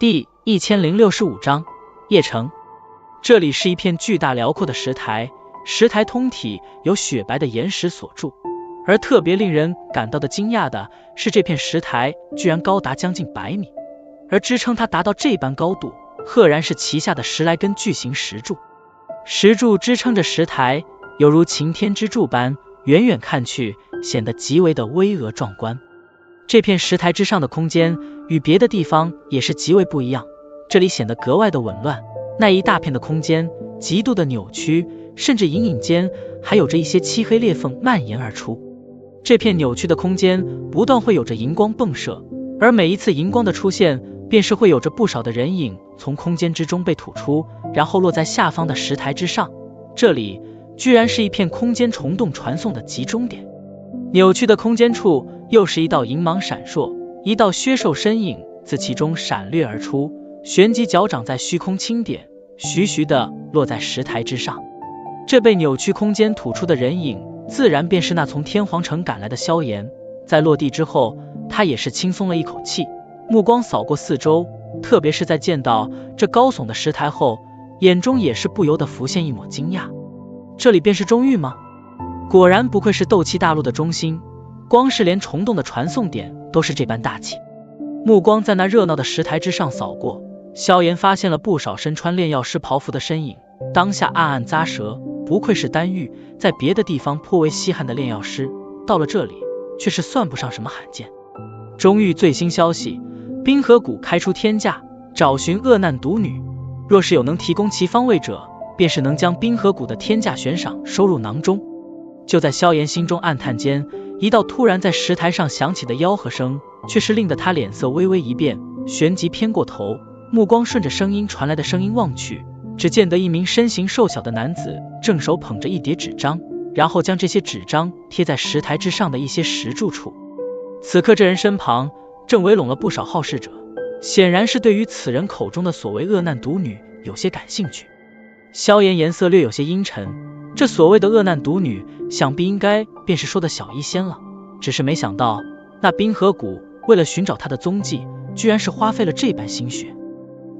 第1065章邺城。这里是一片巨大辽阔的石台，石台通体由雪白的岩石所筑，而特别令人感到的惊讶的是，这片石台居然高达将近100米，而支撑它达到这般高度，赫然是旗下的10来根巨型石柱。石柱支撑着石台，犹如擎天之柱般，远远看去显得极为的巍峨壮观。这片石台之上的空间与别的地方也是极为不一样，这里显得格外的紊乱，那一大片的空间极度的扭曲，甚至隐隐间还有着一些漆黑裂缝蔓延而出。这片扭曲的空间不断会有着荧光迸射，而每一次荧光的出现，便是会有着不少的人影从空间之中被吐出，然后落在下方的石台之上。这里居然是一片空间虫洞传送的集中点。扭曲的空间处又是一道银芒闪烁，一道削瘦身影自其中闪掠而出，旋即脚掌在虚空轻点，徐徐地落在石台之上。这被扭曲空间吐出的人影，自然便是那从天皇城赶来的萧炎。在落地之后，他也是轻松了一口气，目光扫过四周，特别是在见到这高耸的石台后，眼中也是不由得浮现一抹惊讶。这里便是中域吗？果然不愧是斗气大陆的中心，光是连虫洞的传送点都是这般大气。目光在那热闹的石台之上扫过，萧炎发现了不少身穿炼药师袍服的身影，当下暗暗咂舌，不愧是丹域，在别的地方颇为稀罕的炼药师，到了这里却是算不上什么罕见。中域最新消息，冰河谷开出天价，找寻恶难独女，若是有能提供其方位者，便是能将冰河谷的天价悬赏收入囊中。就在萧炎心中暗叹间，一道突然在石台上响起的吆喝声，却是令得他脸色微微一变，旋即偏过头，目光顺着声音传来的声音望去，只见得一名身形瘦小的男子正手捧着一叠纸张，然后将这些纸张贴在石台之上的一些石柱处。此刻这人身旁正围拢了不少好事者，显然是对于此人口中的所谓恶难独女有些感兴趣。萧炎颜色略有些阴沉，这所谓的恶难独女，想必应该便是说的小医仙了，只是没想到那冰河谷为了寻找她的踪迹，居然是花费了这般心血。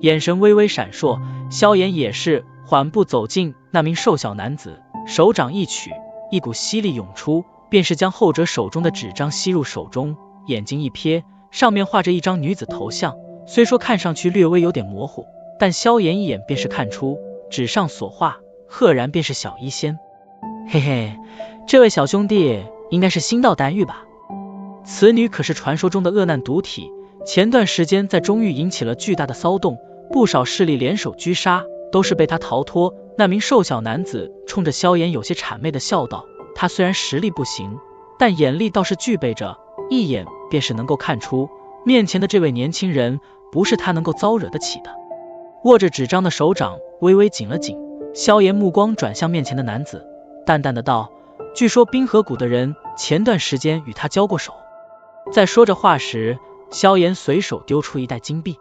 眼神微微闪烁，萧炎也是缓步走近那名瘦小男子，手掌一曲，一股吸力涌出，便是将后者手中的纸张吸入手中，眼睛一瞥，上面画着一张女子头像，虽说看上去略微有点模糊，但萧炎一眼便是看出纸上所画赫然便是小医仙。嘿嘿，这位小兄弟应该是新到丹域吧？此女可是传说中的恶难毒体，前段时间在中域引起了巨大的骚动，不少势力联手狙杀，都是被他逃脱。那名瘦小男子冲着萧炎有些谄媚的笑道，他虽然实力不行，但眼力倒是具备着，一眼便是能够看出面前的这位年轻人不是他能够招惹得起的。握着纸张的手掌微微紧了紧，萧炎目光转向面前的男子，淡淡的道，据说冰河谷的人前段时间与他交过手。在说着话时，萧炎随手丢出一袋金币，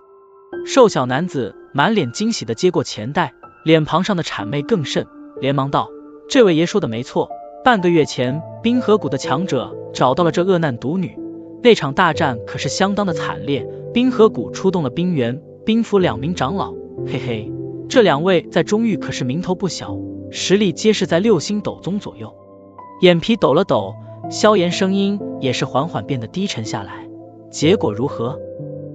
瘦小男子满脸惊喜的接过钱袋，脸庞上的谄媚更甚，连忙道，这位爷说的没错，半个月前冰河谷的强者找到了这恶难独女，那场大战可是相当的惨烈，冰河谷出动了冰原、冰府2名长老，嘿嘿，这2位在中域可是名头不小，实力皆是在6星斗宗左右。眼皮抖了抖，萧炎声音也是缓缓变得低沉下来，结果如何？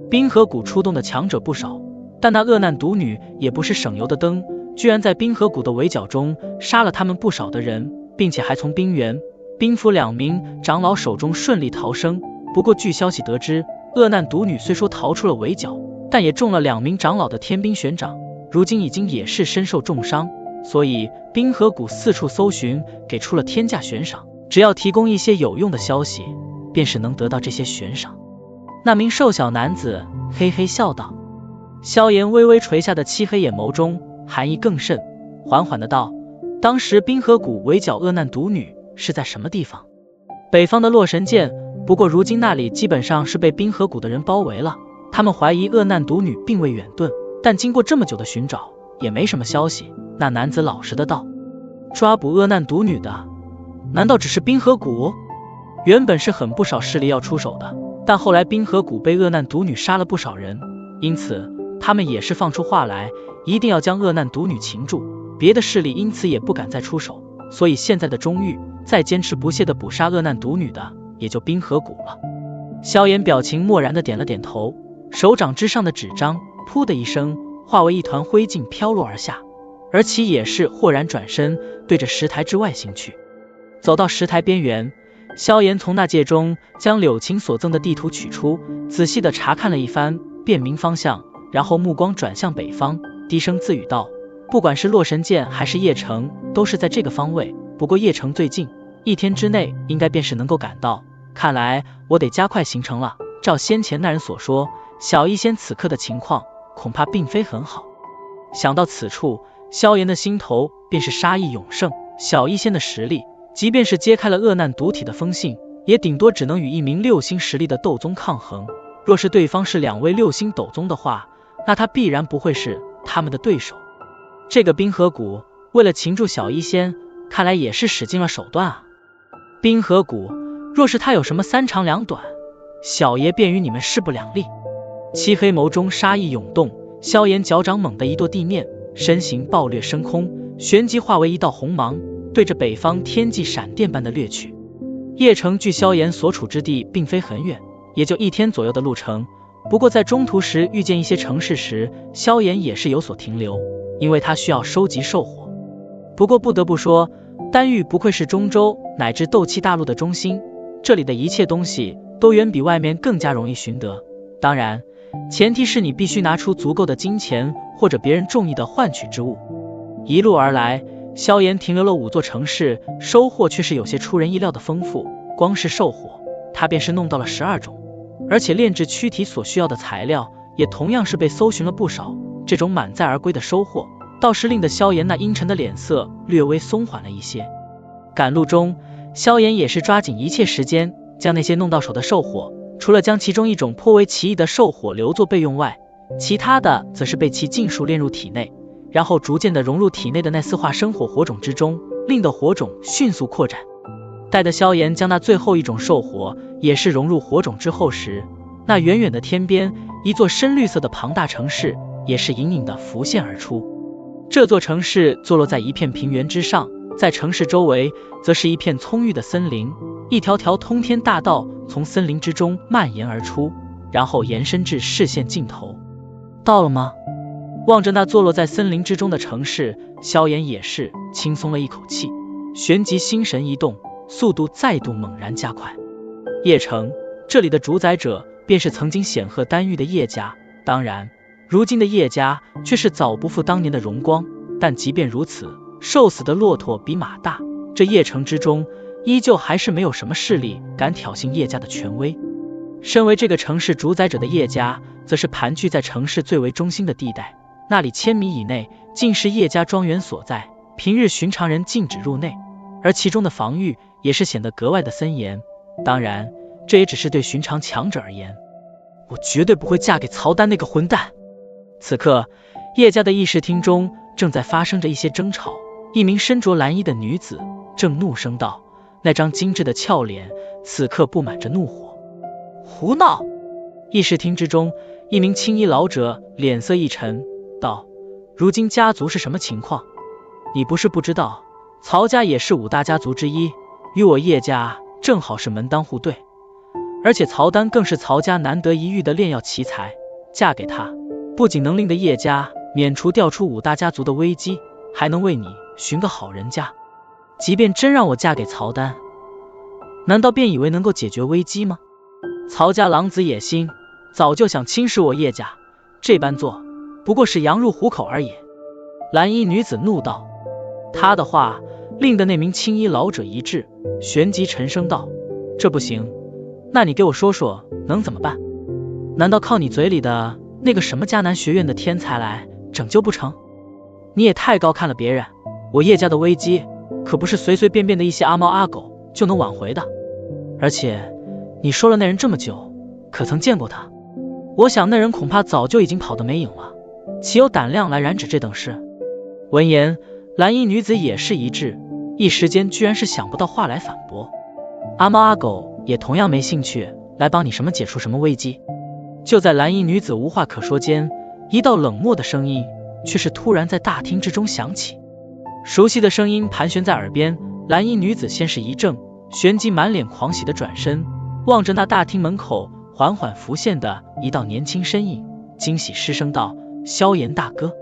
冰河谷出动的强者不少，但那恶难独女也不是省油的灯，居然在冰河谷的围剿中杀了他们不少的人，并且还从冰原、冰府2名长老手中顺利逃生。不过据消息得知，恶难独女虽说逃出了围剿，但也中了2名长老的天兵玄掌，如今已经也是身受重伤，所以冰河谷四处搜寻，给出了天价悬赏，只要提供一些有用的消息，便是能得到这些悬赏。那名瘦小男子嘿嘿笑道。萧炎微微垂下的漆黑眼眸中寒意更甚，缓缓的道，当时冰河谷围剿恶难独女是在什么地方？北方的洛神剑，不过如今那里基本上是被冰河谷的人包围了，他们怀疑恶难独女并未远遁，但经过这么久的寻找，也没什么消息。那男子老实的道，抓捕恶难独女的，难道只是冰河谷？原本是很不少势力要出手的，但后来冰河谷被恶难独女杀了不少人，因此他们也是放出话来，一定要将恶难毒女擒住，别的势力因此也不敢再出手。所以现在的中域再坚持不懈地捕杀恶难毒女的，也就冰河谷了。萧炎表情漠然地点了点头，手掌之上的纸张噗的一声化为一团灰烬飘落而下，而其也是豁然转身对着石台之外行去。走到石台边缘，萧炎从那戒中将柳琴所赠的地图取出，仔细地查看了一番，辨明方向，然后目光转向北方，低声自语道：不管是洛神剑还是邺城，都是在这个方位，不过邺城最近，1天之内应该便是能够赶到，看来我得加快行程了。照先前那人所说，小医仙此刻的情况恐怕并非很好。想到此处，萧炎的心头便是杀意涌盛。小医仙的实力，即便是揭开了恶难毒体的封信，也顶多只能与一名6星实力的斗宗抗衡。若是对方是2位6星斗宗的话，那他必然不会是他们的对手。这个冰河谷为了擒住小医仙，看来也是使尽了手段啊。冰河谷若是他有什么3长2短，小爷便与你们势不两立。漆黑眸中杀意涌动，萧炎脚掌猛地一跺地面，身形暴掠升空，旋即化为一道红芒，对着北方天际闪电般的掠去。邺城距萧炎所处之地并非很远，也就1天左右的路程。不过在中途时遇见一些城市时，萧炎也是有所停留，因为他需要收集兽火。不过不得不说，丹域不愧是中州乃至斗气大陆的中心，这里的一切东西都远比外面更加容易寻得。当然，前提是你必须拿出足够的金钱或者别人中意的换取之物。一路而来，萧炎停留了5座城市，收获却是有些出人意料的丰富。光是兽火，他便是弄到了12种，而且炼制躯体所需要的材料也同样是被搜寻了不少。这种满载而归的收获，倒是令得萧炎那阴沉的脸色略微松缓了一些。赶路中，萧炎也是抓紧一切时间，将那些弄到手的兽火，除了将其中一种颇为奇异的兽火留作备用外，其他的则是被其尽数炼入体内，然后逐渐的融入体内的那4化生火火种之中，令得火种迅速扩展。待得萧炎将那最后一种兽火也是融入火种之后时，那远远的天边，一座深绿色的庞大城市也是隐隐的浮现而出。这座城市坐落在一片平原之上，在城市周围则是一片葱郁的森林，一条条通天大道从森林之中蔓延而出，然后延伸至视线尽头。到了吗？望着那坐落在森林之中的城市，萧炎也是轻松了一口气，旋即心神一动，速度再度猛然加快。邺城，这里的主宰者便是曾经显赫丹域的叶家，当然如今的叶家却是早不复当年的荣光，但即便如此，瘦死的骆驼比马大，这邺城之中依旧还是没有什么势力敢挑衅叶家的权威。身为这个城市主宰者的叶家，则是盘踞在城市最为中心的地带，那里1000米以内尽是叶家庄园所在，平日寻常人禁止入内，而其中的防御也是显得格外的森严。当然，这也只是对寻常强者而言。我绝对不会嫁给曹丹那个混蛋。此刻，叶家的议事厅中正在发生着一些争吵，一名身着蓝衣的女子正怒声道，那张精致的俏脸此刻布满着怒火。胡闹！议事厅之中，一名青衣老者脸色一沉，道：如今家族是什么情况？你不是不知道，曹家也是5大家族之一，与我叶家正好是门当户对，而且曹丹更是曹家难得一遇的炼药奇才，嫁给他不仅能令得叶家免除调出5大家族的危机，还能为你寻个好人家。即便真让我嫁给曹丹，难道便以为能够解决危机吗？曹家狼子野心，早就想侵蚀我叶家，这般做不过是羊入虎口而已。蓝衣女子怒道。她的话令得那名青衣老者一滞，旋即沉声道：这不行，那你给我说说能怎么办？难道靠你嘴里的那个什么迦南学院的天才来拯救不成？你也太高看了别人，我叶家的危机可不是随随便便的一些阿猫阿狗就能挽回的。而且你说了那人这么久，可曾见过他？我想那人恐怕早就已经跑得没影了，岂有胆量来染指这等事？闻言，蓝衣女子也是一滞，一时间居然是想不到话来反驳。阿猫阿狗也同样没兴趣来帮你什么解除什么危机。就在蓝衣女子无话可说间，一道冷漠的声音却是突然在大厅之中响起。熟悉的声音盘旋在耳边，蓝衣女子先是一怔，旋即满脸狂喜的转身，望着那大厅门口缓缓浮现的一道年轻身影，惊喜失声道：萧炎大哥。